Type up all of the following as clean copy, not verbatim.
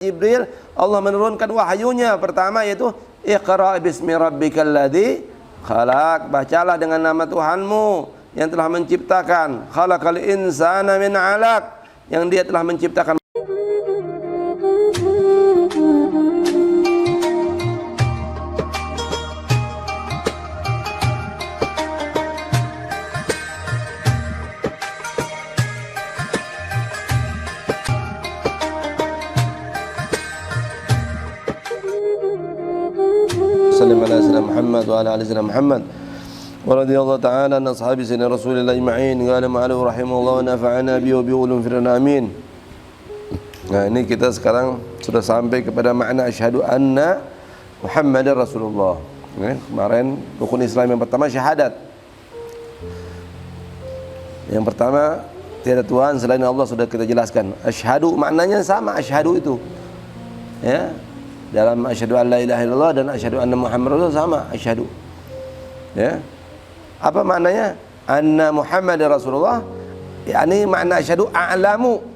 Jibril, Allah menurunkan wahyunya pertama yaitu Iqra bismi rabbikal ladzi khalaq, bacalah dengan nama Tuhanmu yang telah menciptakan, khalaqal insana min 'alaq, yang dia telah menciptakan sallallahu alaihi wasallam Muhammad wa ala alihi wasallam Muhammad wa radhiyallahu ta'ala an ashabi sayyidina Rasulillah ajma'in qala ma'alu rahimahullah wa nafa'ana bi wa bi ulum firna amin. Nah, ini kita sekarang sudah sampai kepada makna asyhadu anna Muhammadar Rasulullah. Kemarin rukun Islam yang pertama syahadat. Yang pertama tiada Tuhan selain Allah, sudah kita jelaskan. Asyhadu maknanya sama, asyhadu itu. Ya. Dalam asyhadu an la ilaha illallah dan asyhadu anna Muhammadar Rasulullah sama asyhadu. Ya. Apa maknanya? Anna Muhammadar Rasulullah, yakni makna asyhadu a'lamu.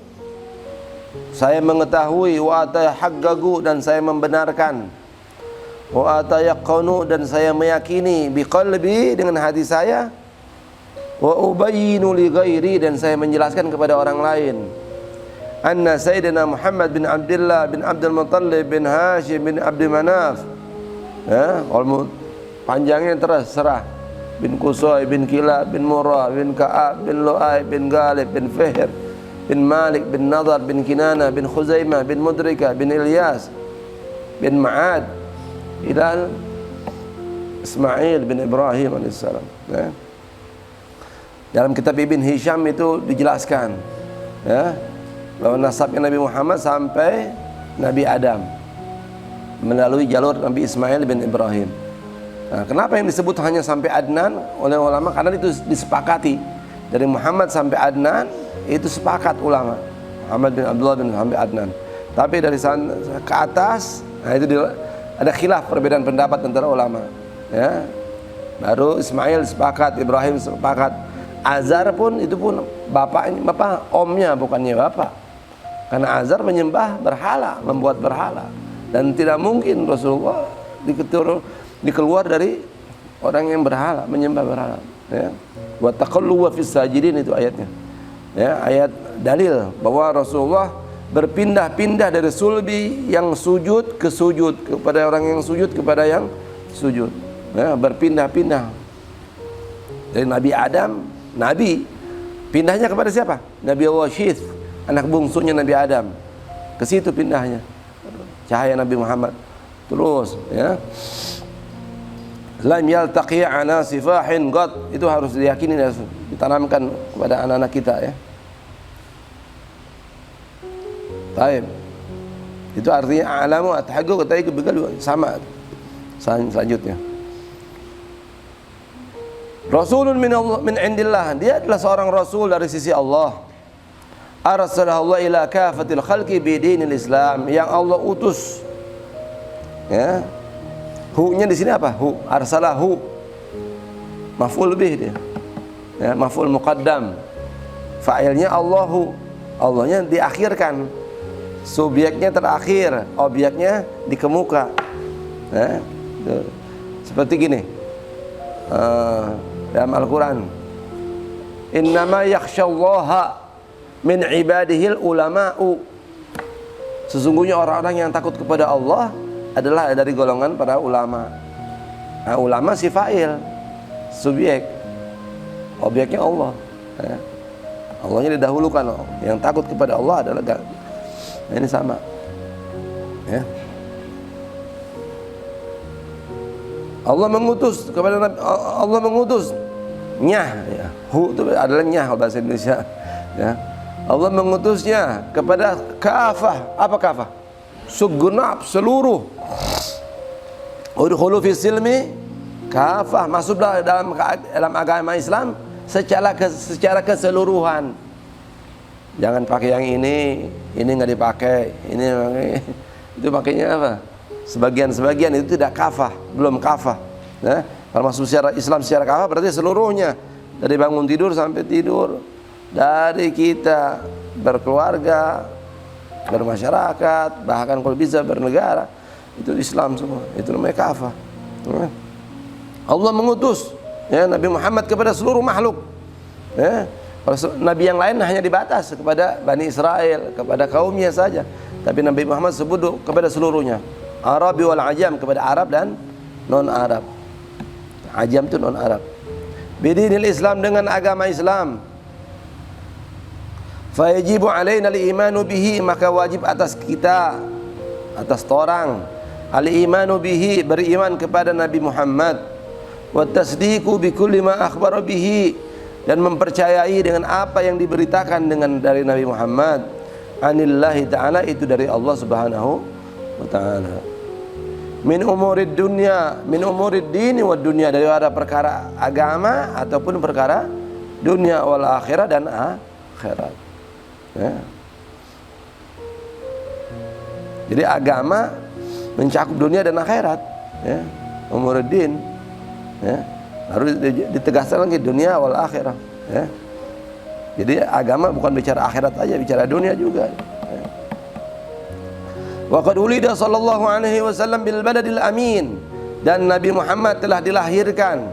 Saya mengetahui, wa atahaqqaqu, dan saya membenarkan, wa atayaqanu, dan saya meyakini, biqalbi, dengan hati saya, wa ubayyinu li ghairi, dan saya menjelaskan kepada orang lain, anna Sayyidina Muhammad bin Abdullah bin Abdul Muttalib bin Hashim bin Abdi Manaf, ya, panjangnya terserah, bin Qusay bin Kilab bin Murrah bin Ka'ab bin Lu'ay bin Ghalib bin Fihr bin Malik bin Nadar bin Kinana bin Khuzaimah bin Mudrika bin Ilyas bin Ma'ad ila Ismail bin Ibrahim alaihissalam. Ya. Dalam kitab Ibn Hisham itu dijelaskan, ya, bahwa nasabnya Nabi Muhammad sampai Nabi Adam melalui jalur Nabi Ismail bin Ibrahim. Nah, kenapa yang disebut hanya sampai Adnan oleh ulama? Karena itu disepakati dari Muhammad sampai Adnan, itu sepakat ulama, Muhammad bin Abdullah bin sampai Adnan. Tapi dari sana ke atas, nah itu ada khilaf, perbedaan pendapat antara ulama. Ya, baru Ismail sepakat, Ibrahim sepakat. Azar pun itu pun omnya, bukannya bapak. Karena Azar menyembah berhala, membuat berhala, dan tidak mungkin Rasulullah dikeluar dari orang yang berhala, menyembah berhala. Ya, wa taqallu fis sajidin, itu ayatnya. Ya, ayat dalil bahwa Rasulullah berpindah-pindah dari sulbi yang sujud ke sujud, kepada orang yang sujud kepada yang sujud. Ya, berpindah-pindah dari Nabi Adam, Nabi pindahnya kepada siapa? Nabi Allah Syith, anak bungsunya Nabi Adam. Ke situ pindahnya. Cahaya Nabi Muhammad. Terus, ya. Lam yaltaqi ana sifahin qad, itu harus diyakini dan ditanamkan kepada anak-anak kita, ya. Baik. Itu artinya a'lamu atahaqqa kataiku begal sama. Selanjutnya. Rasulun min Allah, min indillah, dia adalah seorang rasul dari sisi Allah. Arsalahu Allah ila kafatil khalqi bi dinil Islam, yang Allah utus. Ya. Hu-nya di sini apa? Hu, arsalahu. Maf'ul bih dia. Ya, maf'ul muqaddam. Fa'ilnya Allahu. Allahnya diakhirkan. Subjeknya terakhir, objeknya dikemuka. Ya. Seperti gini. Dalam Al-Quran, innama yakhsyallaha min ibadihil ulama'u, sesungguhnya orang-orang yang takut kepada Allah adalah dari golongan para ulama. Nah, ulama si fa'il, subjek, objeknya Allah, ya. Allahnya didahulukan. Yang takut kepada Allah adalah, nah, ini sama, ya. Allah mengutus kepada Nabi, Allah mengutusnya, ya. Hu itu adalah nyah bahasa Indonesia, ya. Allah mengutusnya kepada kafah. Apa kafah? Segenap, seluruh. Udkhulu fis silmi kafah, masuklah dalam agama Islam secara keseluruhan. Jangan pakai yang ini nggak dipakai, ini itu pakainya apa? Sebagian-sebagian, itu tidak kafah, belum kafah. Ya, kalau masuk secara Islam secara kafah berarti seluruhnya, dari bangun tidur sampai tidur, dari kita berkeluarga, bermasyarakat, bahkan kalau bisa bernegara. Itu Islam semua. Itu namanya kafah. Allah mengutus Nabi Muhammad kepada seluruh makhluk. Kalau nabi yang lain hanya dibatas kepada Bani Israel, kepada kaumnya saja. Tapi Nabi Muhammad sebut kepada seluruhnya. Arabi wal ajam, kepada Arab dan non-Arab. Ajam itu non-Arab. Bidinil Islam, dengan agama Islam. Fa yajibu alaina al-imanu bihi, maka wajib atas kita, atas orang, al-imanu bihi, beriman kepada Nabi Muhammad, wa tasdiqu bi kulli ma akhbara bihi, dan mempercayai dengan apa yang diberitakan dari Nabi Muhammad, anillahi ta'ala, itu dari Allah Subhanahu wa ta'ala. Min umurid dunya, min umurid dini wa dunya, dari ada perkara agama ataupun perkara dunia, wal akhirah, dan akhirat. Jadi agama mencakup dunia dan akhirat. Umurid din, harus ditegaskan lagi dunia wal akhirah. Jadi agama bukan bicara akhirat aja, bicara dunia juga. Wa qad ulida sallallahu alaihi wasallam bil baladil amin, dan Nabi Muhammad telah dilahirkan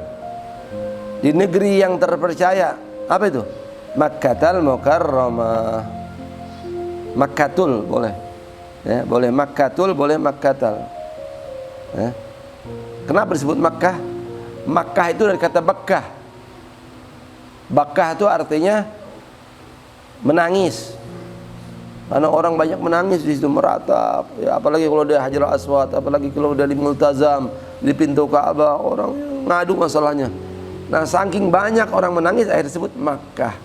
di negeri yang terpercaya. Apa itu? Makkatul Mukarramah. Makkatul boleh. Boleh Makkatul, boleh Makkatal. Kenapa disebut Makkah? Makkah itu dari kata Bakkah. Bakkah itu artinya menangis. Karena orang banyak menangis di situ, meratap. Apalagi kalau dia Hajar Aswad, apalagi kalau dia di Multazam, di pintu Ka'bah, orang ngadu masalahnya. Nah, saking banyak orang menangis, akhirnya disebut Makkah.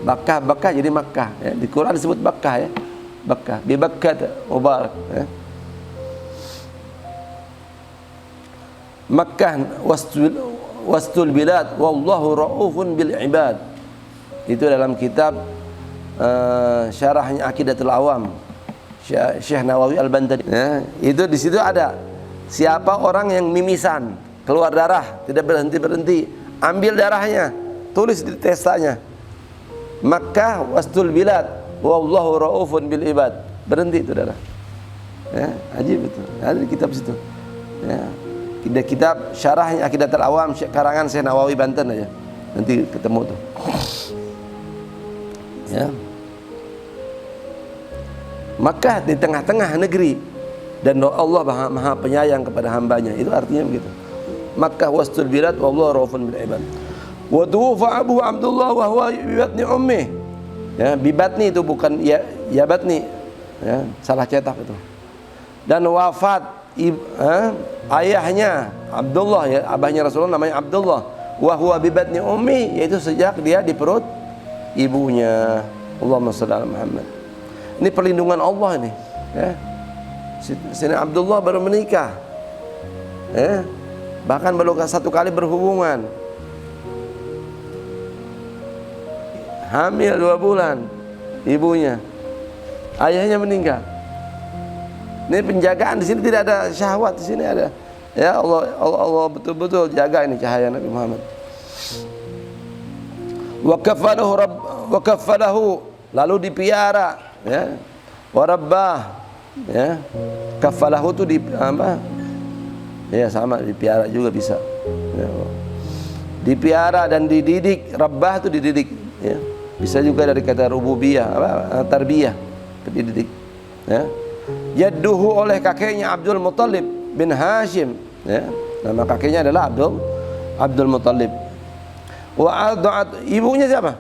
Bakkah jadi Makkah. Di Quran disebut Bakkah, Bakkah, bi Bakkah mubarak. Makkah wastul bilad wallahu raufun bil ibad. Itu dalam kitab syarahnya Aqidatul Awam Syekh Nawawi Al-Bantani. Itu di situ ada siapa orang yang mimisan, keluar darah, tidak berhenti, ambil darahnya, tulis di testanya. Makkah wastul bilad wallahu raufun bil ibad. Berhenti itu darah. Ajib itu. Ada di kitab situ. Ada kitab syarahnya Aqidatul Awam karangan Syekh Nawawi Banten aja. Nanti ketemu tuh. Makkah di tengah-tengah negeri, dan Allah maha penyayang kepada hambanya. Itu artinya begitu. Makkah wastul bilad wallahu raufun bil ibad. Wa tuwaffa Abu Abdullah wa huwa bi batni ummi. Bi batni itu bukan ya batni. Salah cetak itu. Dan wafat ayahnya Abdullah, abahnya Rasulullah namanya Abdullah. Wa huwa bi batni ummi, yaitu sejak dia di perut ibunya. Allahumma shalli ala Muhammad. Ini perlindungan Allah ini. Sayyidina Abdullah baru menikah, bahkan baru satu kali berhubungan, hamil 2 bulan ibunya, ayahnya meninggal. Ini penjagaan, di sini tidak ada syahwat, di sini ada Allah betul-betul jaga ini cahaya Nabi Muhammad. Wa kaffalahu, lalu dipiara, warabbah, kafalahu itu di apa? Sama dipiara juga bisa. Dipiara dan dididik. Rabbah itu dididik. Bisa juga dari kata rububiyah, tarbiyah, dididik. Jadduhu, oleh kakeknya Abdul Muttalib bin Hashim. Nama kakeknya adalah Abdul Muttalib. Wa arda'at, ibunya siapa?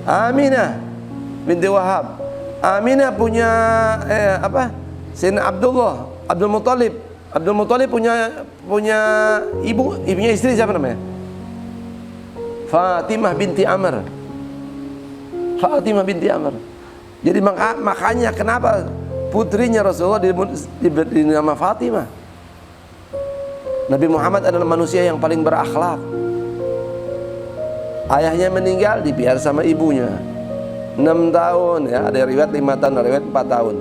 Aminah binti Wahab. Aminah punya Sayyidina Abdul Muttalib. Abdul Muttalib punya ibunya istri siapa namanya? Fatimah binti Amr. Fatimah binti Amr. Jadi makanya kenapa putrinya Rasulullah diberi nama Fatimah. Nabi Muhammad adalah manusia yang paling berakhlak. Ayahnya meninggal, dipiara sama ibunya 6 tahun, ada riwayat 5 tahun, ada riwayat 4 tahun.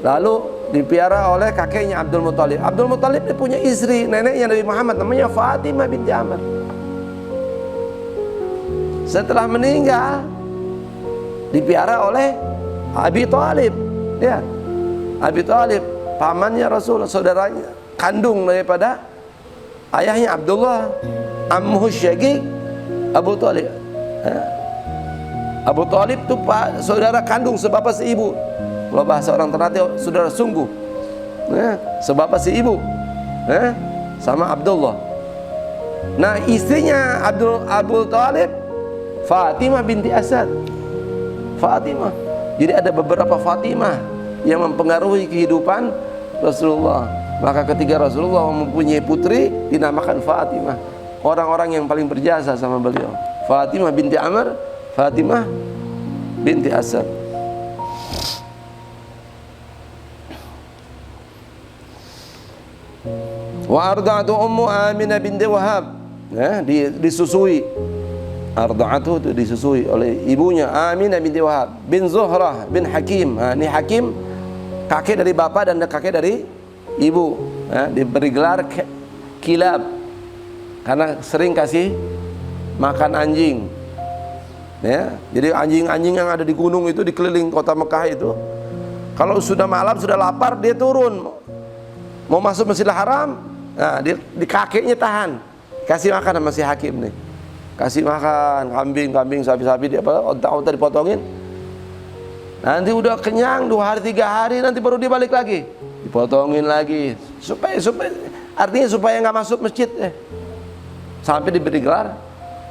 Lalu dipiara oleh kakeknya Abdul Muttalib. Abdul Muttalib dia punya istri, neneknya Nabi Muhammad, namanya Fatimah binti Amr. Setelah meninggal, dipiara oleh Abi Thalib, ya. Abi Thalib, pamannya Rasul, saudaranya kandung daripada ayahnya Abdullah, ammuhu syaqiq Abu Thalib. Abu Thalib itu saudara kandung sebapa seibu. Kalau bahasa orang Ternate, saudara sungguh. Sebapa seibu. Sama Abdullah. Nah, istrinya Abu Thalib Fatimah binti Asad. Fatimah. Jadi ada beberapa Fatimah yang mempengaruhi kehidupan Rasulullah. Maka ketika Rasulullah mempunyai putri, dinamakan Fatimah. Orang-orang yang paling berjasa sama beliau. Fatimah binti Amr, Fatimah binti Asad. Wa arda'atu ummu Aminah binti Wahab, disusui. Arda'atu itu disusui oleh ibunya Aminah binti Wahab bin Zuhrah bin Hakim. Ini Hakim kakek dari bapak dan kakek dari ibu. Diberi gelar Kilab karena sering kasih makan anjing. Jadi anjing-anjing yang ada di gunung itu, di keliling kota Mekah itu, kalau sudah malam, sudah lapar, dia turun mau masuk Masjidil Haram. Nah, di kakeknya tahan, kasih makan sama si Hakim nih, kasih makan kambing, sapi-sapi, dia onta-onta dipotongin. Nanti udah kenyang 2 hari 3 hari, nanti baru dia balik lagi, dipotongin lagi supaya artinya supaya nggak masuk masjid. Sampai diberi gelar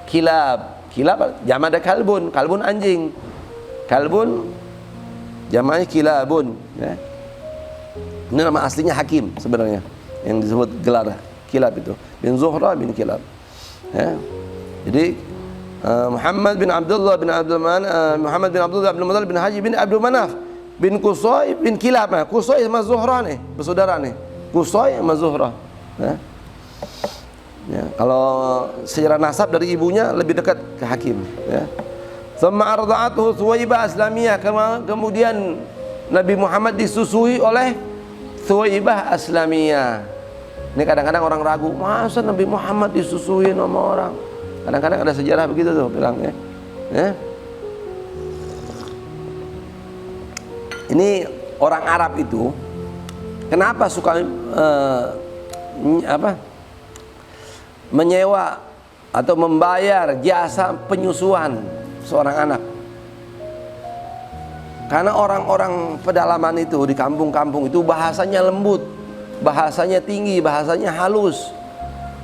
Kilab. Kilab jamak ada kalbun anjing. Kalbun jamaknya kilabun. Ini nama aslinya Hakim sebenarnya, yang disebut gelar Kilab itu bin Zuhrah bin Kilab. Jadi Muhammad bin Abdullah bin Muttalib bin Haji bin Abdul Manaf bin Qusay bin Kilab. Qusay sama Zuhrah nih bersaudara nih. Qusay sama Zuhrah. Kalau secara nasab dari ibunya lebih dekat ke Hakim. Thumma arda'atuhu Thuwaibah Aslamiyah. Kemudian Nabi Muhammad disusui oleh Thuwaibah Aslamiyah. Ini kadang-kadang orang ragu, masa Nabi Muhammad disusui sama orang? Kadang-kadang ada sejarah begitu tuh bilangnya. Ini orang Arab itu kenapa suka menyewa atau membayar jasa penyusuan seorang anak? Karena orang-orang pedalaman itu di kampung-kampung itu bahasanya lembut, bahasanya tinggi, bahasanya halus.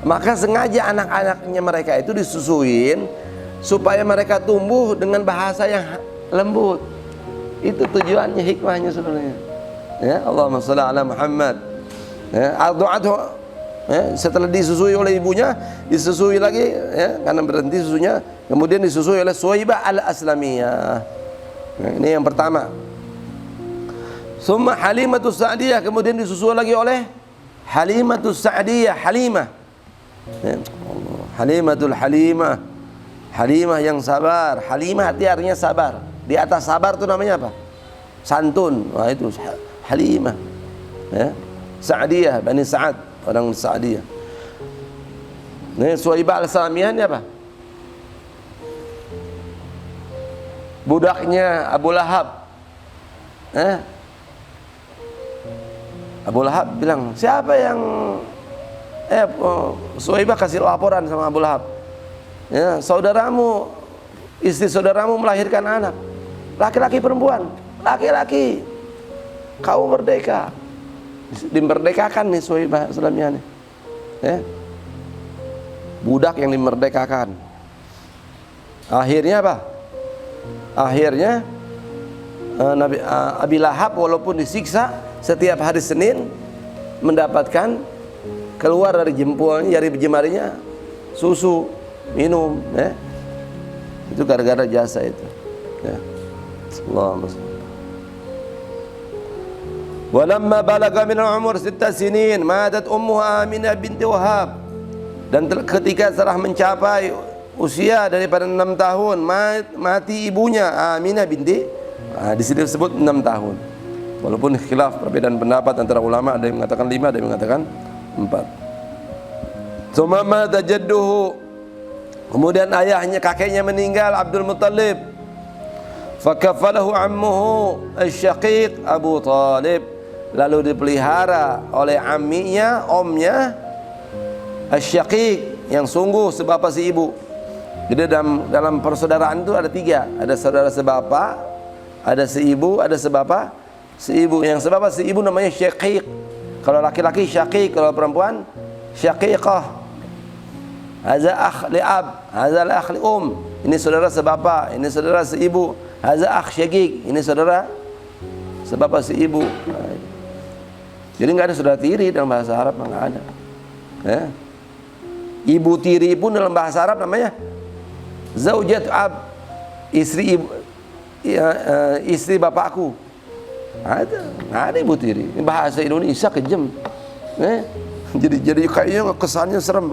Maka sengaja anak-anaknya mereka itu disusuin supaya mereka tumbuh dengan bahasa yang lembut. Itu tujuannya, hikmahnya sebenarnya. Allahumma shalli ala Muhammad. Setelah disusui oleh ibunya, disusui lagi, karena berhenti susunya, kemudian disusui oleh Thuwaibah al-Aslamiyah. Ini yang pertama. Summa Halimatus Sa'diyah, kemudian disusui lagi oleh Halimatus Sa'diyah, Halimah. Halimatul Halimah, Halimah yang sabar. Halimah artinya sabar. Di atas sabar itu namanya apa? Santun. Wah, itu Halimah. Sa'diyah, Bani Sa'ad, orang Sa'diyah. Ini Thuwaibah al-Aslamiyah ini apa? Budaknya Abu Lahab. Abu Lahab bilang, siapa yang Thuwaibah kasih laporan sama Abu Lahab, saudaramu, istri saudaramu melahirkan anak, laki-laki perempuan, laki-laki, kau merdeka. Dimerdekakan nih Thuwaibah Islamiyah nih, budak yang dimerdekakan. Akhirnya apa? Akhirnya Nabi Abi Lahab walaupun disiksa, setiap hari Senin mendapatkan keluar dari jempolnya, jari jemarinya susu minum. Itu gara-gara jasa itu. Allahumma shalli. Walamma balagha min al-umur 6 sinin matat ummu Aminah binti Wahab. Dan ketika telah mencapai usia daripada 6 tahun, mati ibunya Aminah binti. Di sini disebut 6 tahun. Walaupun khilaf, perbedaan pendapat antara ulama, ada yang mengatakan 5, ada yang mengatakan 4. Tsumma mata jadduhu. Kemudian ayahnya, kakeknya meninggal, Abdul Muttalib. Fakafalahu ammuhu asy-syaqiq Abu Thalib, lalu dipelihara oleh amminya, omnya, asy-syaqiq yang sungguh sebapa si ibu. Jadi dalam persaudaraan itu ada tiga, ada saudara sebapa, ada seibu, ada sebapa seibu. Yang sebapa seibu namanya syaqiq. Kalau laki-laki syaqiq, kalau perempuan syaqiqah. Hadza akh li ab, hadza akh li Ini saudara sebapa, ini saudara seibu. Hadza akh syaqiq, ini saudara sebapa seibu. Jadi enggak ada saudara tiri dalam bahasa Arab, enggak ada. Ya. Ibu tiri pun dalam bahasa Arab namanya zaujat ab, istri ibu, istri bapakku. Ada ibu tiri. Ini bahasa Indonesia kejam. Jadi kayaknya kesannya serem.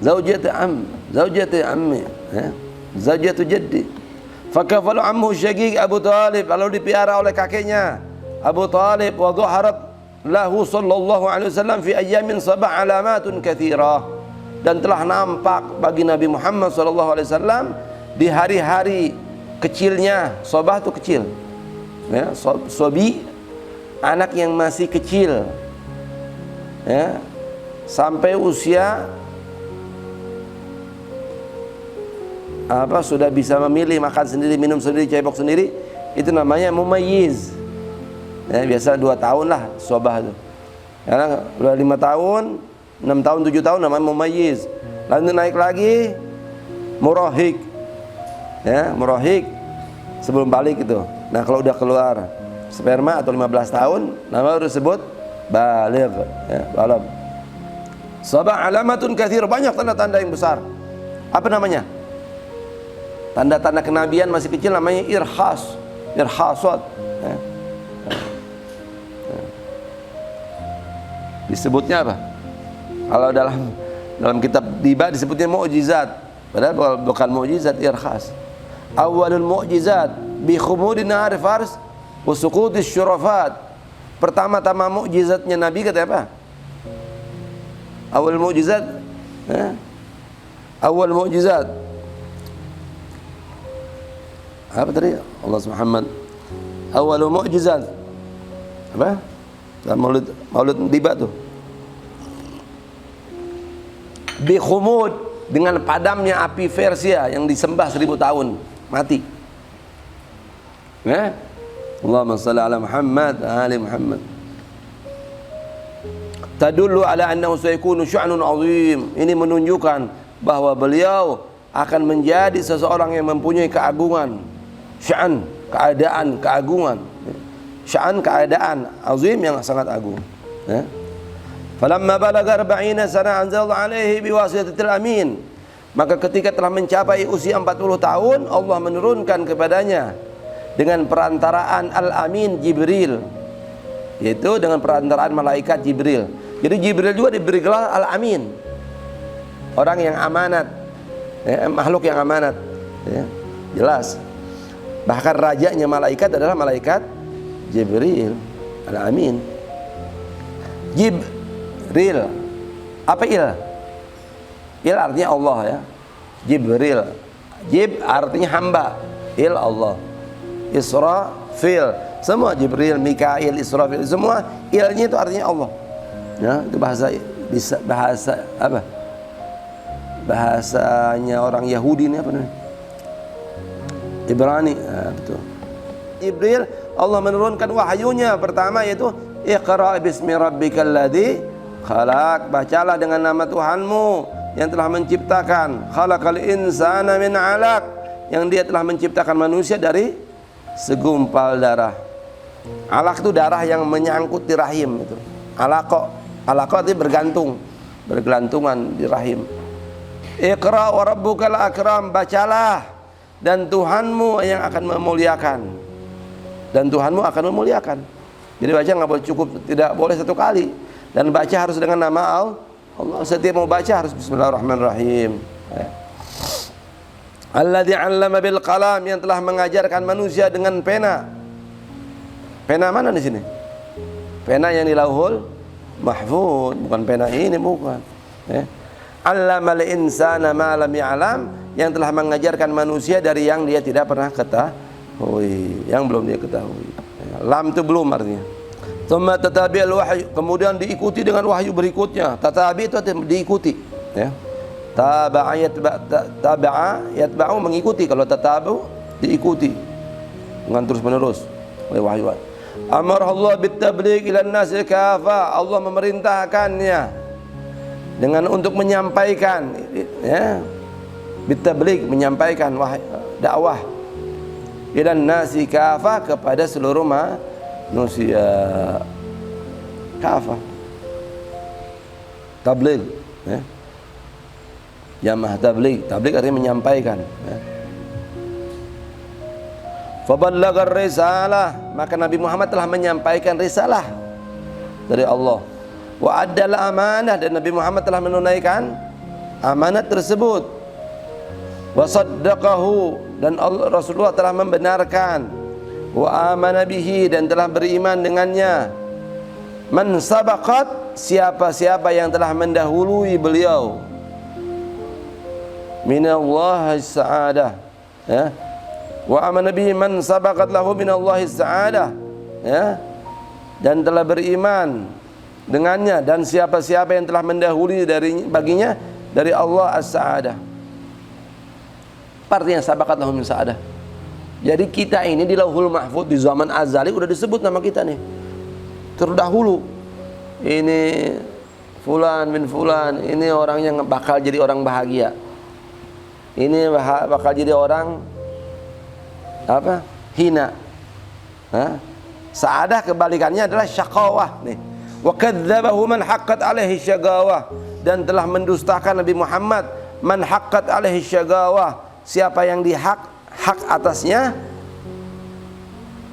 Zaujat am, zaujat ammi, zaujat jaddi. Fakafalu ammu syaqiq Abu Thalib, lalu dipiara oleh kakeknya Abu Thalib. Wa dhaharat lahu sallallahu alaihi wasallam fi ayyamin sabah alamatun katsirah, dan telah nampak bagi Nabi Muhammad sallallahu alaihi wasallam di hari-hari kecilnya. Sabah itu kecil, ya, sobi, anak yang masih kecil, ya, sampai usia sudah bisa memilih, makan sendiri, minum sendiri, cebok sendiri, itu namanya mumayyiz. Ya, biasa 2 tahun lah sobah itu. Karena udah 5 tahun, 6 tahun, 7 tahun namanya mumayyiz. Lalu naik lagi murahik. Ya, murahik sebelum balik itu. Nah, kalau udah keluar sperma atau 15 tahun, nama disebut baligh, ya, baligh. Sabah alamatun katsir, banyak tanda-tanda yang besar. Apa namanya? Tanda-tanda kenabian masih kecil namanya irhas, irhasat. Ya. Disebutnya apa? Kalau dalam kitab Diba disebutnya mukjizat, padahal bukan mukjizat, irhas. Awalul mukjizat bi khumudin nar fars wa suqutis syurafat. Pertama-tama mukjizatnya Nabi kata apa? Awal mukjizat, awal mukjizat apa tadi? Allah Muhammad awal mukjizat apa? Dalam Maulid Diba tuh, bi khumud, dengan padamnya api Persia yang disembah 1000 tahun mati. Ya, Allahumma shalli ala Muhammad ali Muhammad. Tadullu ala annahu sayakunu sya'nun 'azim. Ini menunjukkan bahwa beliau akan menjadi seseorang yang mempunyai keagungan. Sya'an, keadaan, keagungan. Sya'an, keadaan, azim, yang sangat agung. Ya. Falamma balagha 40 sana anzalallahu alaihi biwasitatil amin. Maka ketika telah mencapai usia 40 tahun, Allah menurunkan kepadanya dengan perantaraan Al-Amin Jibril, yaitu dengan perantaraan malaikat Jibril. Jadi Jibril juga diberi gelar Al-Amin, orang yang amanat, ya, makhluk yang amanat, ya, jelas. Bahkan rajanya malaikat adalah malaikat Jibril, Al-Amin. Jibril, apa il? Il artinya Allah, ya. Jibril, Jib artinya hamba, il Allah. Israfil, semua Jibril, Mikail, Israfil, semua ilnya itu artinya Allah. Ya, itu bahasa apa? Bahasanya orang Yahudi ini apa namanya? Ibrani. Betul. Jibril, Allah menurunkan wahyunya pertama yaitu Iqra bismi rabbikal ladzi khalaq, bacalah dengan nama Tuhanmu yang telah menciptakan. Khalaqal insana min 'alaq, yang dia telah menciptakan manusia dari segumpal darah. Alaq itu darah yang menyangkut di rahim itu. Alaqah itu bergelantungan di rahim. Iqra wa rabbukal akram, bacalah dan Tuhanmu yang akan memuliakan. Dan Tuhanmu akan memuliakan. Jadi baca nggak boleh cukup, tidak boleh satu kali. Dan baca harus dengan nama Allah. Setiap mau baca harus Bismillahirrahmanirrahim. Alladzi 'allama bil qalam, yang telah mengajarkan manusia dengan pena. Pena mana di sini? Pena yang di Lauhul Mahfuz, bukan pena ini, bukan. 'allamal insana ma lam ya'lam, yang telah mengajarkan manusia dari yang dia tidak pernah ketahui, yang belum dia ketahui. Lam itu belum artinya. Tsumma tatabi'al wahyu, kemudian diikuti dengan wahyu berikutnya. Tatabi itu diikuti, ya. Taba'a yatba'u mengikuti, kalau tatabu diikuti dengan terus menerus oleh wahyu. Amar Allah bitabligh ila an-nas kafa, Allah memerintahkannya dengan untuk menyampaikan, ya, bitabligh menyampaikan dakwah ila an-nas kafa kepada seluruh manusia. Kafa tabligh, ya. Jamaah tabligh, tabligh artinya menyampaikan, ya. Faballaghar risalah, maka Nabi Muhammad telah menyampaikan risalah dari Allah. Wa addal amanah, dan Nabi Muhammad telah menunaikan amanat tersebut. Wa saddaqahu, dan Rasulullah telah membenarkan. Wa amana bihi, dan telah beriman dengannya. Man sabaqat, siapa-siapa yang telah mendahului beliau. Minallahi sa'adah, ya. Wa amana bihi man sabaqat lahu minallahi sa'adah, ya, dan telah beriman dengannya, dan siapa-siapa yang telah mendahului baginya dari Allah as-sa'adah. Artinya sabaqat lahu min sa'adah. Jadi kita ini di Lauhul Mahfuz di zaman azali udah disebut nama kita nih, terdahulu. Ini fulan bin fulan, ini orang yang bakal jadi orang bahagia, ini bakal jadi orang apa? Hina. Sa'adah kebalikannya adalah syaqawah nih. Wa kadzdzabahu man haqqat alaihi syaqawah, dan telah mendustakan Nabi Muhammad man haqqat alaihi syaqawah, siapa yang hak atasnya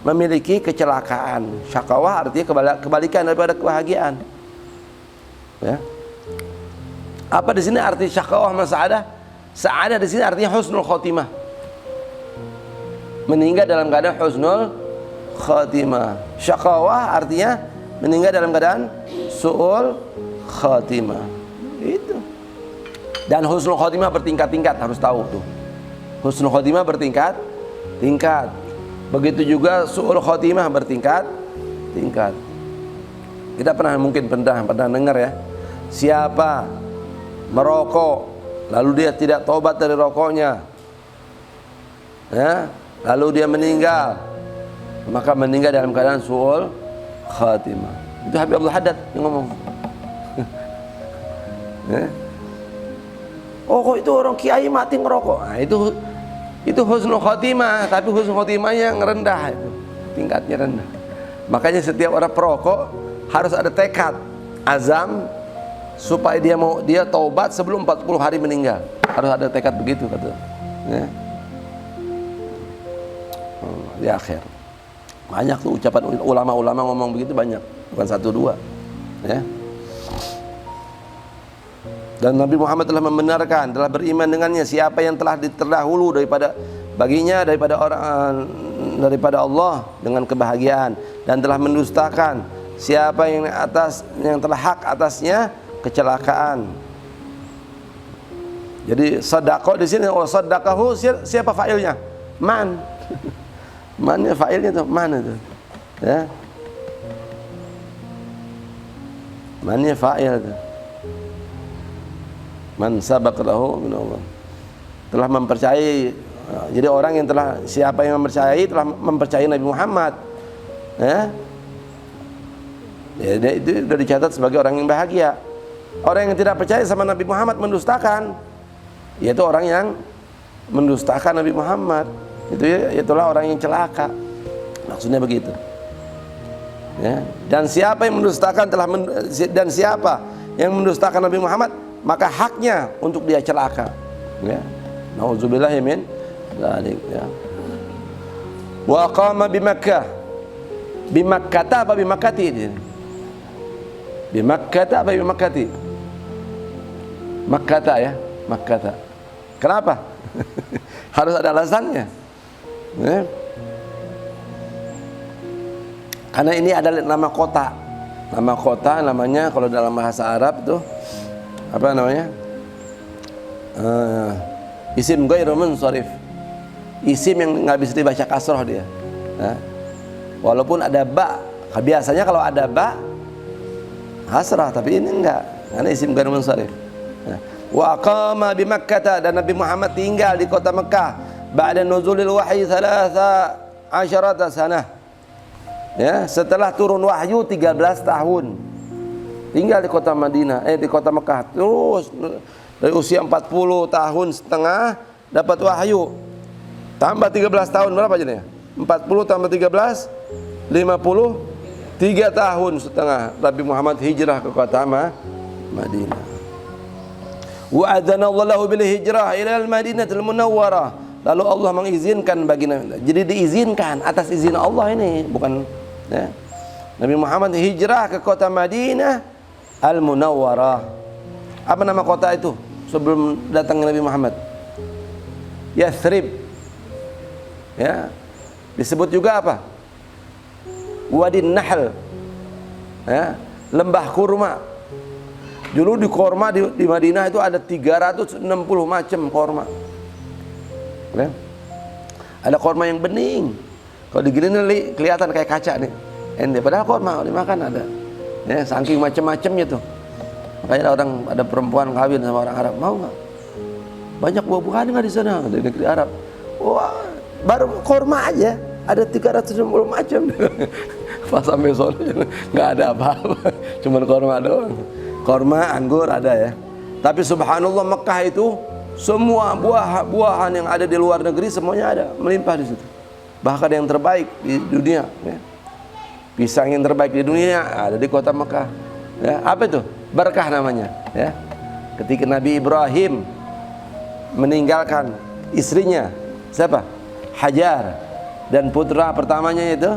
memiliki kecelakaan. Syaqawah artinya kebalikan daripada kebahagiaan, ya. Apa di sini arti syaqawah sama sa'adah? Sa'adah di sini artinya husnul khotimah, meninggal dalam keadaan husnul khatimah. Syaqawah artinya meninggal dalam keadaan su'ul khatimah. Itu. Dan husnul khatimah bertingkat-tingkat, harus tahu tuh. Husnul khatimah bertingkat-tingkat. Begitu juga su'ul khatimah bertingkat-tingkat. Kita mungkin pernah dengar, ya. Siapa merokok lalu dia tidak tobat dari rokoknya, ya, lalu dia meninggal, maka meninggal dalam keadaan su'ul khatimah. Itu Habib Abdul Haddad yang ngomong. Oh, kok itu orang kiai mati ngerokok? Nah, itu husnul khatimah, tapi husnul khatimahnya yang rendah, itu tingkatnya rendah. Makanya setiap orang perokok harus ada tekad, azam, supaya dia taubat sebelum 40 hari meninggal. Harus ada tekad begitu, kata, ya. Di akhir banyak tuh ucapan ulama-ulama ngomong begitu, banyak, bukan satu dua, ya. Dan Nabi Muhammad telah membenarkan, telah beriman dengannya, siapa yang telah terdahulu baginya daripada Allah dengan kebahagiaan, dan telah mendustakan siapa yang telah hak atasnya kecelakaan. Jadi sadaqah di sini, sadaqahu, siapa fa'ilnya? Man. Mannya fa'ilnya tuh, mana tuh, ya. Mannya fa'il tuh. Man sabaq lahu min Allah, telah mempercayai. Jadi orang yang siapa yang telah mempercayai Nabi Muhammad, ya. Ya, itu sudah dicatat sebagai orang yang bahagia. Orang yang tidak percaya sama Nabi Muhammad mendustakan, yaitu orang yang mendustakan Nabi Muhammad. Itulah orang yang celaka. Maksudnya begitu, ya. Dan siapa yang mendustakan siapa yang mendustakan Nabi Muhammad, maka haknya untuk dia celaka, ya. Nauzubillahi min dzalik, ya. Wa qama bi Makkah. Bi Makkah apa bi Makkati? Bi Makkah apa bi Makkati? Makkah, ya, Makkah. Kenapa? Harus ada alasannya, ya. Karena ini adalah nama kota. Nama kota namanya kalau dalam bahasa Arab itu apa namanya? Isim ghairu munsharif, isim yang nggak bisa dibaca kasroh dia. Walaupun ada ba, biasanya kalau ada ba hasrah, tapi ini enggak, karena isim ghairu munsharif. Wa aqama bi Makkah, dan Nabi Muhammad tinggal di kota Mekah ba'da nuzulil wahyi 13 sanah. Ya, setelah turun wahyu 13 tahun. Tinggal di kota Madinah, di kota Mekah terus dari usia 40 tahun setengah dapat wahyu. Tambah 13 tahun berapa jadinya? 40 tambah 13 53 tahun setengah Nabi Muhammad hijrah ke kota Madinah. Wa adzana Allahu bil hijrah ila al-Madinatul Munawwarah. Lalu Allah mengizinkan bagi Nabi. Jadi diizinkan atas izin Allah ini, bukan ya. Nabi Muhammad hijrah ke kota Madinah Al-Munawwarah. Apa nama kota itu sebelum datangnya Nabi Muhammad? Yathrib. Ya. Disebut juga apa? Wadin Nahl. Ya, lembah kurma. Dulu di korma di Madinah itu ada 360 macam korma. Ya. Ada korma yang bening. Kalau digini nih kelihatan kayak kaca nih. Padahal korma dimakan ada. Ya, saking macam-macamnya tuh. Makanya ada perempuan kawin sama orang Arab, mau nggak? Banyak buah-buahan nggak di sana di negeri Arab? Wah, baru korma aja ada 360 macam. Pas sampai sono nggak ada apa-apa, cuman korma doang. Korma, anggur ada ya. Tapi subhanallah Mekah itu semua buah-buahan yang ada di luar negeri semuanya ada, melimpah di situ. Bahkan yang terbaik di dunia, ya. Pisang yang terbaik di dunia ada di kota Mekah. Ya, apa itu? Berkah namanya. Ya. Ketika Nabi Ibrahim meninggalkan istrinya, siapa? Hajar, dan putra pertamanya itu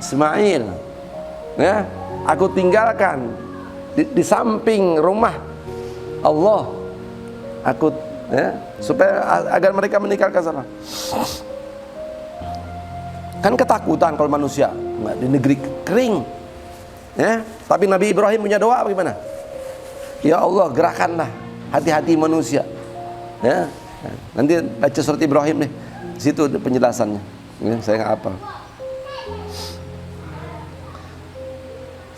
Ismail. Ya, aku tinggalkan di samping rumah Allah, aku ya, supaya agar mereka meninggalkan sana. Kan ketakutan kalau manusia di negeri kering, ya. Tapi Nabi Ibrahim punya doa bagaimana? Ya Allah, gerakanlah hati-hati manusia. Ya, nanti baca surat Ibrahim deh, di situ penjelasannya. Ya, saya nggak hafal.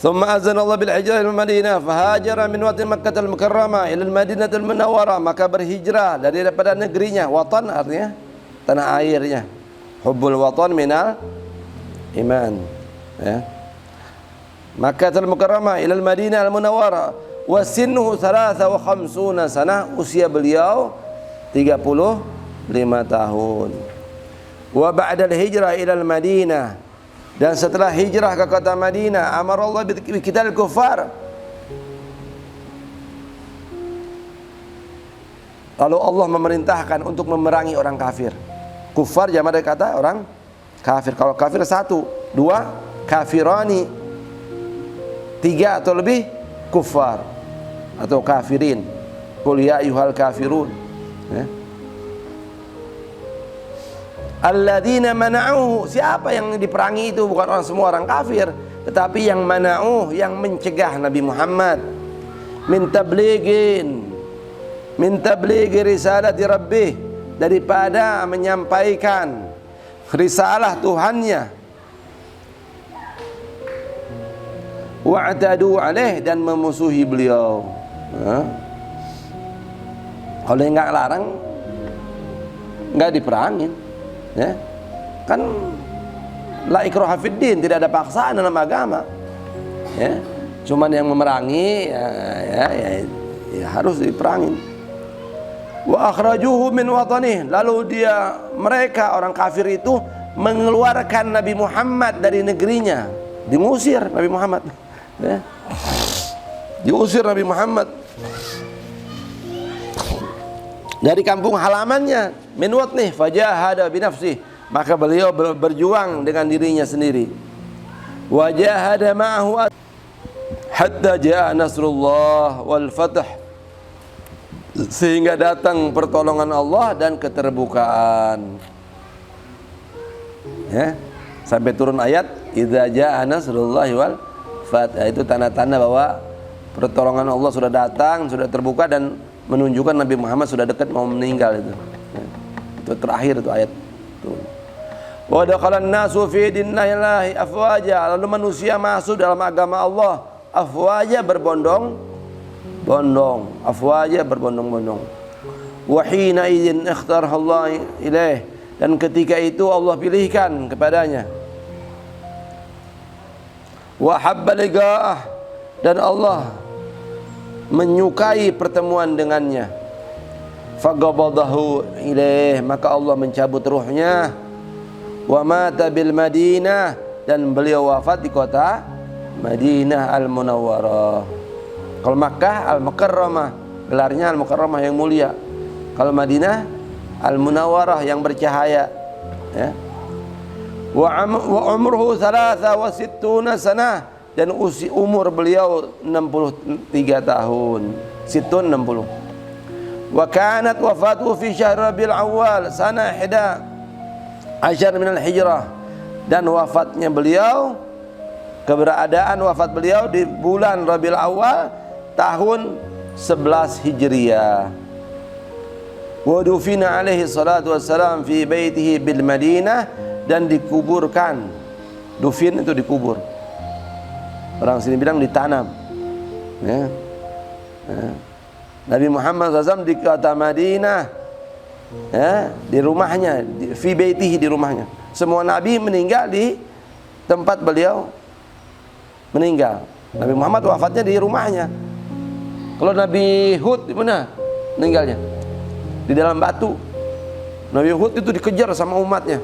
ثم أذن الله بالهجرة إلى المدينة فهاجر من وطن مكة المكرمة إلى المدينة المنورة. Maka berhijrah daripada negerinya. Watan artinya tanah airnya. Hubbul watan minal iman. Ya. Makkah al-Mukarramah ila al-Madinah al-Munawwarah wa sinnuhu 53 sanah, usia beliau 35 tahun. Wa ba'da al-hijrah ila al-Madinah, dan setelah hijrah ke kota Madinah, amarallah biqital kufar. Lalu Allah memerintahkan untuk memerangi orang kafir. Kufar jamak dari kata orang kafir. Kalau kafir satu, dua kafirani, tiga atau lebih kufar atau kafirin. Qul ya ayyuhal kafirun. Ya. Alladzina mana'uhu, siapa yang diperangi itu bukan orang semua orang kafir, tetapi yang mana'uh, yang mencegah Nabi Muhammad min tablighi risalati rabbih, daripada menyampaikan risalah Tuhannya, wa'tadu alaih, dan memusuhi beliau. Kalau yang nggak larang nggak diperangin. Ya, kan la ikraha fid din, tidak ada paksaan dalam agama. Ya, cuman yang memerangi ya harus diperangin. Wa akhrajuhu min watanih, lalu mereka orang kafir itu mengeluarkan Nabi Muhammad dari negerinya, diusir Nabi Muhammad. Ya, diusir Nabi Muhammad dari kampung halamannya, min watnih fajahada binafsih, maka beliau berjuang dengan dirinya sendiri. Wajahada ma'ahu hatta jaa nasrullah wal fath, sehingga datang pertolongan Allah dan keterbukaan. Ya, sampai turun ayat idza jaa nasrullah wal fath. Itu tanda-tanda bahwa pertolongan Allah sudah datang, sudah terbuka, dan menunjukkan Nabi Muhammad sudah dekat mau meninggal itu. Ya. Itu terakhir itu ayat itu. Wa dakhalan nasu fi dinillahi afwaja, lalu manusia masuk dalam agama Allah afwaja berbondong-bondong, afwaja berbondong-bondong. Wa hina idzin ikhtaraha Allah ilaih, dan ketika itu Allah pilihkan kepadanya. Wa habba liqa'ah, dan Allah menyukai pertemuan dengannya. Faqabadahu ilaih, maka Allah mencabut ruhnya. Wa mata bil Madinah, dan beliau wafat di kota Madinah Al-Munawwarah. Kalau Makkah Al-Mukarramah, gelarnya Al-Mukarramah yang mulia. Kalau Madinah Al-Munawwarah yang bercahaya, ya. Wa umruhu 63 sanah, dan umur beliau 63 tahun. Situn 60. Wa kanat wafatuhu fi syahr Rabiul Awwal sanah 11 minal hijrah, dan wafatnya beliau, keberadaan wafat beliau di bulan Rabiul Awal tahun 11 Hijriah. Wa dufina alaihi salatu wassalam fi baitihi bil Madinah, dan dikuburkan. Dufin itu dikubur. Orang sini bilang ditanam. Ya. Ya. Nabi Muhammad SAW di kota Madinah, ya, di rumahnya, fi baitihi, di rumahnya. Semua nabi meninggal di tempat beliau meninggal. Nabi Muhammad wafatnya di rumahnya. Kalau Nabi Hud di mana meninggalnya? Di dalam batu. Nabi Hud itu dikejar sama umatnya,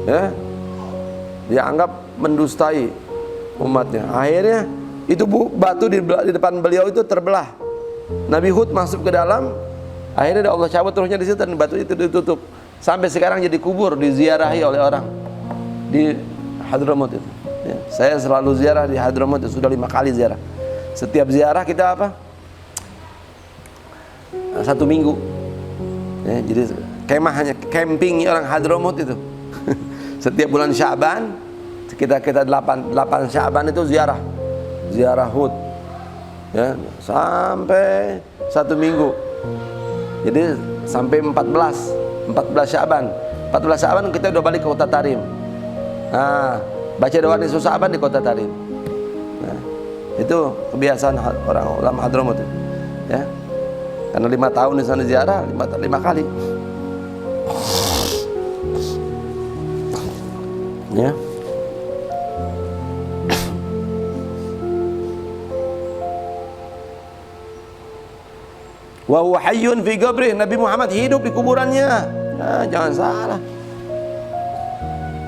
ya, dia anggap mendustai umatnya. Akhirnya itu batu di depan beliau itu terbelah. Nabi Hud masuk ke dalam. Akhirnya Allah cabut ruhnya di situ, dan batu itu ditutup. Sampai sekarang jadi kubur, diziarahi oleh orang di Hadramaut itu. Ya, saya selalu ziarah di Hadramaut itu, sudah 5 kali ziarah. Setiap ziarah kita apa? 1 minggu. Ya, jadi kemahnya, camping orang Hadramaut itu. Setiap bulan Sya'ban, kita 8 Sya'ban itu ziarah Hud. Ya, sampai 1 minggu. Jadi sampai 14 Sya'ban. 14 Sya'ban kita udah balik ke kota Tarim. Nah, baca doa nisfu Sya'ban di kota Tarim. Nah, itu kebiasaan orang ulama Hadramaut. Ya. Karena 5 tahun di sana ziarah, 5 kali. Ya. Wa huwa hayyun fi qabrih, Nabi Muhammad hidup di kuburannya. Nah, jangan salah.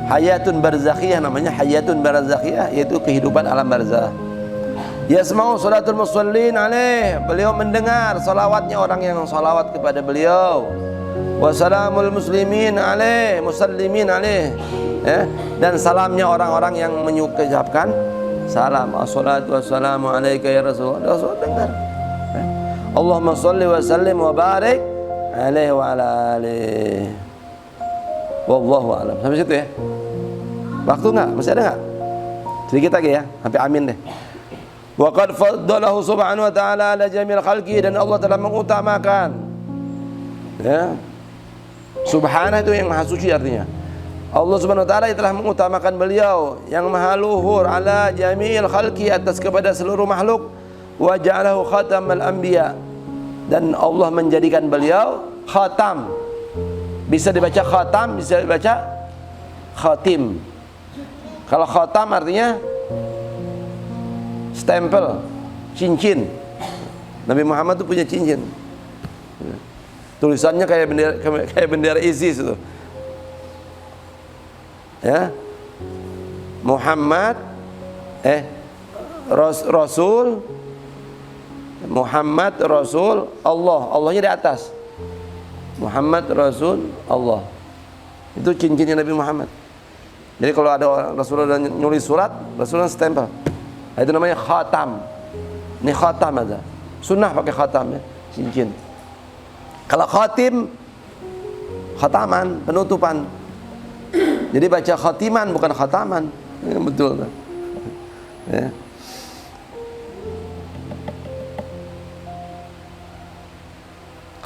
Hayatun barzakhiyah, namanya hayatun barzakhiyah, yaitu kehidupan alam barzakh. Yasma'u salatul musallin alaih, beliau mendengar salawatnya orang yang salawat kepada beliau. Wa salamul muslimin alaih, musallimin alaih, ya, dan salamnya orang-orang yang mengucapkan salam. Assalatu wassalamu alaika ya Rasulullah. Rasul dengar. Allahumma salli wa sallim wa barik alaihi wa ala alihi. Wallahu a'lam. Sampai situ ya. Waktu enggak? Masih ada enggak? Sedikit lagi ya, sampai amin deh. Wa qad faddalahu subhanahu wa ta'ala ala jamil khalqi, dan Allah telah mengutamakan, ya, subhanahu itu yang maha suci artinya. Allah subhanahu wa ta'ala telah mengutamakan beliau yang maha luhur ala jamil khalqi, atas kepada seluruh makhluk. Wa ja'alahu khatamal anbiya, dan Allah menjadikan beliau khatam. Bisa dibaca khatam, bisa dibaca khatim. Kalau khatam artinya stempel, cincin. Nabi Muhammad itu punya cincin. Tulisannya kayak bendera ISIS itu. Ya. Muhammad Rasul Muhammad Rasul Allah. Allahnya di atas. Muhammad Rasul Allah. Itu cincinnya Nabi Muhammad. Jadi kalau ada orang Rasulullah nulis surat, Rasulullah stempel. Nah, itu namanya khatam. Ini khatam aja. Sunnah pakai khatam ya, cincin. Kalau khatim, khataman, penutupan. Jadi baca khatiman bukan khataman. Ya, betul. Ya.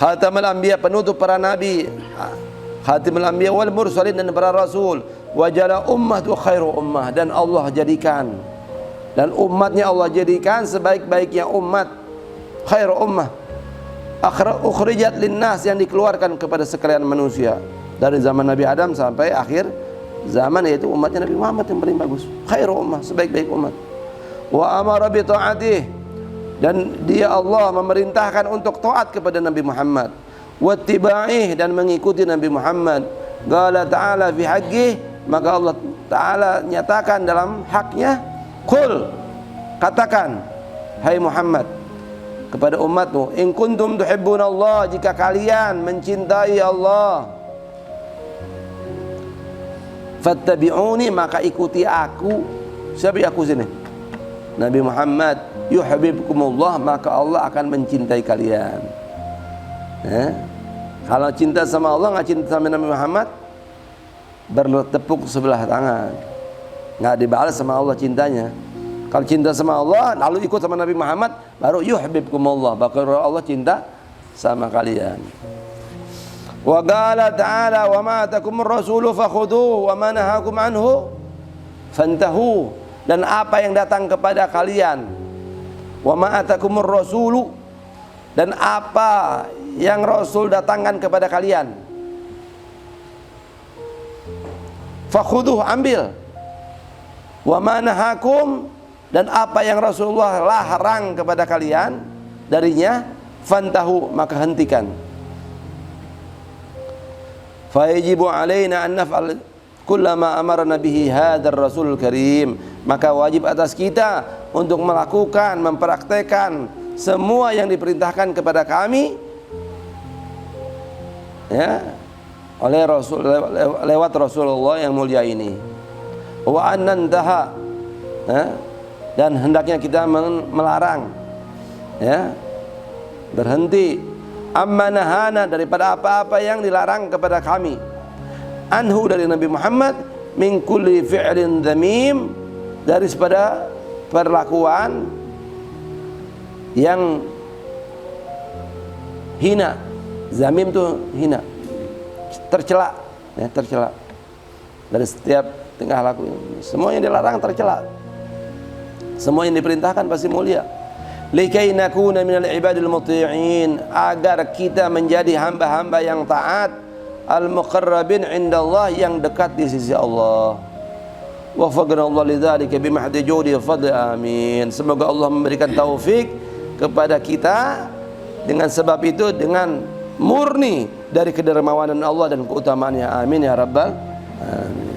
Khatamul anbiya, penutup para nabi, khatimul anbiya wal mursalin, dan para rasul. Wajala ummatu khairu ummah, dan Allah jadikan, dan umatnya Allah jadikan sebaik-baiknya umat, khairu ummah, ukhrijat linnas, yang dikeluarkan kepada sekalian manusia, dari zaman Nabi Adam sampai akhir zaman, yaitu umatnya Nabi Muhammad yang paling bagus, khairu ummah, sebaik-baik umat. Wa amara bi ta'atih, dan dia Allah memerintahkan untuk taat kepada Nabi Muhammad. Wattiba'ih, dan mengikuti Nabi Muhammad. Qala ta'ala fi haqqih, maka Allah Ta'ala nyatakan dalam haknya, qul, katakan hai Muhammad kepada umatmu, in kuntum tuhibbunallah, jika kalian mencintai Allah, fattabi'uni, maka ikuti aku. Siapa aku sini? Nabi Muhammad. Yuhibbukumullah, maka Allah akan mencintai kalian. Kalau cinta sama Allah, nggak cinta sama Nabi Muhammad, bertepuk sebelah tangan, nggak dibalas sama Allah cintanya. Kalau cinta sama Allah lalu ikut sama Nabi Muhammad, baru yuhibbukumullah, baru Allah cinta sama kalian. Wa qala ta'ala, wa ma atakumur rasulu fakhudhuhu wa ma nahakum anhu fantahu, dan apa yang datang kepada kalian, wa ma atakumur rasulu, dan apa yang Rasul datangkan kepada kalian, fakhudhuhu, ambil, wa ma nahakum, dan apa yang Rasulullah larang kepada kalian darinya, fantahu, maka hentikan. Fa yajibu alaina an naf'al kullama amarna bihi hadzal rasulul karim, maka wajib atas kita untuk melakukan, mempraktekkan semua yang diperintahkan kepada kami, ya, oleh Rasul, lewat Rasulullah yang mulia ini. Wa an nantaha, dan hendaknya kita melarang, ya, berhenti, amma nahana, daripada apa-apa yang dilarang kepada kami, anhu, dari Nabi Muhammad, min kulli fi'lin dzamim, dari pada perlakuan yang hina. Zamim itu hina, tercela, ya, tercela. Dari setiap tingkah laku, semua yang dilarang tercela, semua yang diperintahkan pasti mulia. Likai nakuna minal ibadil muti'in, agar kita menjadi hamba-hamba yang taat, al-muqarrabin indallah, yang dekat di sisi Allah. Waffaqna Allah lidzalika bimahdi judi wa fadli, amin. Semoga Allah memberikan taufik kepada kita dengan sebab itu, dengan murni dari kedermawanan Allah dan keutamaannya, amin ya rabbal alamin.